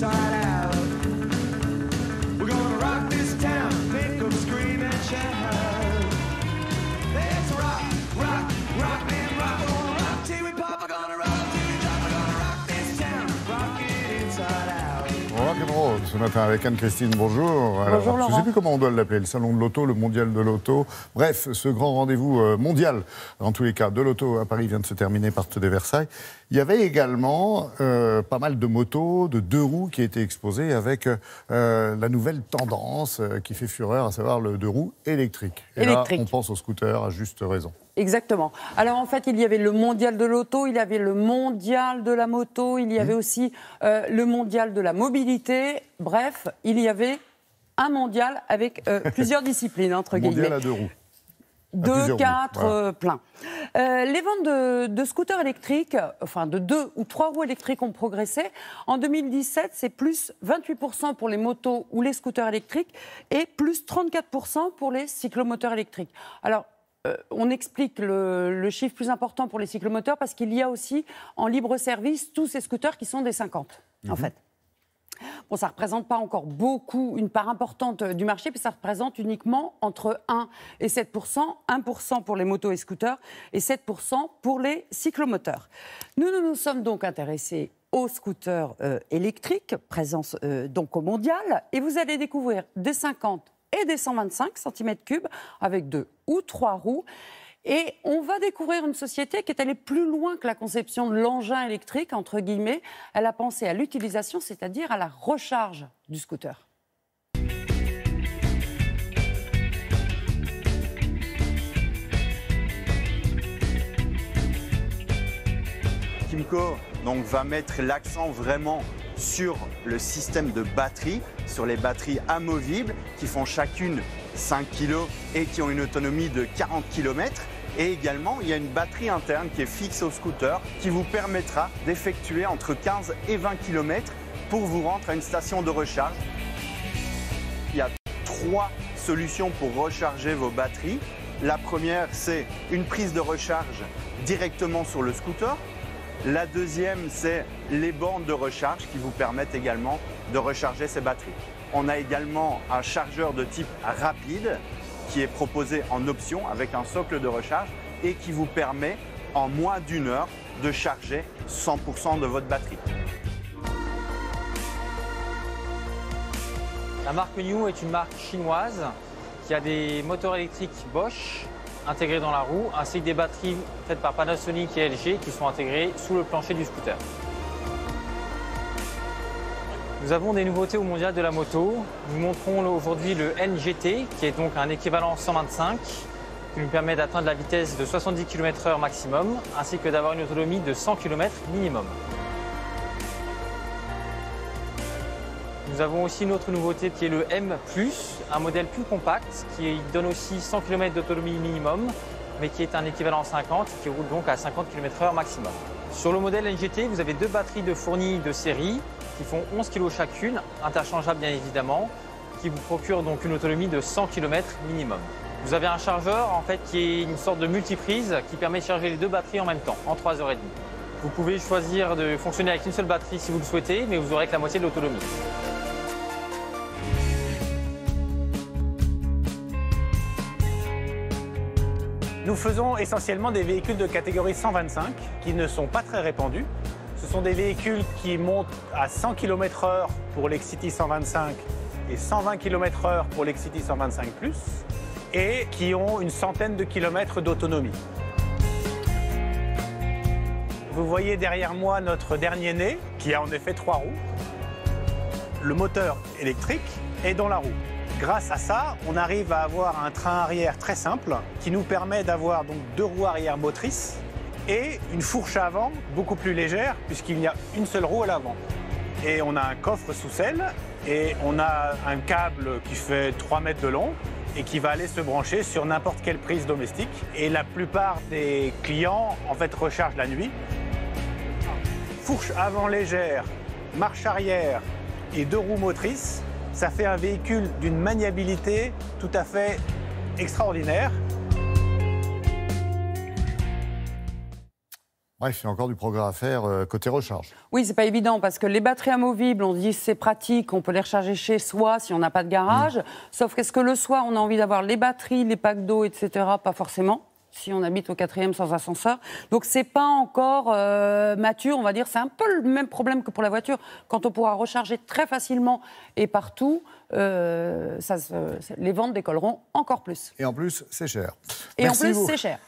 inside out. We're gonna rock this town, make 'em scream and shout. Let's rock, rock, rock, man, rock, gonna rock till we pop, we're gonna rock till we drop, we're gonna rock this town, rock it inside out. Rock'n'roll ce matin avec Anne-Christine, bonjour. Alors, Bonjour Laurent. Je ne sais plus comment on doit l'appeler, le salon de l'auto, le mondial de l'auto. Bref, ce grand rendez-vous mondial, dans tous les cas, de l'auto à Paris vient de se terminer Porte de Versailles. Il y avait également pas mal de motos, de deux roues qui étaient exposées avec la nouvelle tendance qui fait fureur, à savoir le deux roues électrique. Et Électrique. là, on pense aux scooters à juste raison. Exactement. Alors en fait, il y avait le mondial de l'auto, il y avait le mondial de la moto, il y avait aussi le mondial de la mobilité. Bref, il y avait un mondial avec plusieurs disciplines, entre guillemets. Mondial à deux roues. 2, 4, voilà. plein. Les ventes de scooters électriques, enfin de 2 ou 3 roues électriques ont progressé. En 2017, c'est plus 28% pour les motos ou les scooters électriques et plus 34% pour les cyclomoteurs électriques. Alors, on explique le chiffre plus important pour les cyclomoteurs parce qu'il y a aussi en libre service tous ces scooters qui sont des 50, en fait. Bon, ça ne représente pas encore beaucoup, une part importante du marché, puis ça représente uniquement entre 1 et 7%, 1% pour les motos et scooters et 7% pour les cyclomoteurs. Nous nous sommes donc intéressés aux scooters électriques, présents donc au mondial, et vous allez découvrir des 50 et des 125 cm3 avec 2 ou 3 roues. Et on va découvrir une société qui est allée plus loin que la conception de l'engin électrique, entre guillemets. Elle a pensé à l'utilisation, c'est-à-dire à la recharge du scooter. Kymco donc, va mettre l'accent vraiment sur le système de batterie, sur les batteries amovibles qui font chacune 5 kg et qui ont une autonomie de 40 km. Et également, il y a une batterie interne qui est fixe au scooter qui vous permettra d'effectuer entre 15 et 20 km pour vous rendre à une station de recharge. Il y a 3 solutions pour recharger vos batteries. La première, c'est une prise de recharge directement sur le scooter. La deuxième, c'est les bornes de recharge qui vous permettent également de recharger ces batteries. On a également un chargeur de type rapide qui est proposé en option avec un socle de recharge et qui vous permet en moins d'1 heure de charger 100% de votre batterie. La marque New est une marque chinoise qui a des moteurs électriques Bosch intégrés dans la roue, ainsi que des batteries faites par Panasonic et LG qui sont intégrées sous le plancher du scooter. Nous avons des nouveautés au mondial de la moto. Nous montrons aujourd'hui le NGT, qui est donc un équivalent 125, qui nous permet d'atteindre la vitesse de 70 km/h maximum, ainsi que d'avoir une autonomie de 100 km minimum. Nous avons aussi une autre nouveauté qui est le M+, un modèle plus compact qui donne aussi 100 km d'autonomie minimum, mais qui est un équivalent 50 qui roule donc à 50 km/h maximum. Sur le modèle NGT, vous avez 2 batteries de fournies de série qui font 11 kg chacune, interchangeables bien évidemment, qui vous procurent donc une autonomie de 100 km minimum. Vous avez un chargeur en fait qui est une sorte de multiprise qui permet de charger les 2 batteries en même temps, en 3h30. Vous pouvez choisir de fonctionner avec une seule batterie si vous le souhaitez, mais vous aurez que la moitié de l'autonomie. Nous faisons essentiellement des véhicules de catégorie 125 qui ne sont pas très répandus. Ce sont des véhicules qui montent à 100 km/h pour l'Excity 125 et 120 km/h pour l'Excity 125+, et qui ont une centaine de kilomètres d'autonomie. Vous voyez derrière moi notre dernier né, qui a en effet 3 roues. Le moteur électrique est dans la roue. Grâce à ça, on arrive à avoir un train arrière très simple qui nous permet d'avoir donc 2 roues arrière motrices et une fourche avant beaucoup plus légère puisqu'il n'y a une seule roue à l'avant. Et on a un coffre sous selle et on a un câble qui fait 3 mètres de long et qui va aller se brancher sur n'importe quelle prise domestique. Et la plupart des clients en fait rechargent la nuit. Fourche avant légère, marche arrière et 2 roues motrices. Ça fait un véhicule d'une maniabilité tout à fait extraordinaire. Bref, il y a encore du progrès à faire côté recharge. Oui, c'est pas évident parce que les batteries amovibles, on se dit c'est pratique, on peut les recharger chez soi si on n'a pas de garage. Sauf qu'est-ce que le soir, on a envie d'avoir les batteries, les packs d'eau, etc. Pas forcément. Si on habite au 4e sans ascenseur. Donc, c'est pas encore mature, on va dire. C'est un peu le même problème que pour la voiture. Quand on pourra recharger très facilement et partout, les ventes décolleront encore plus. Et en plus, c'est cher. Et Merci en plus, beaucoup. c'est cher.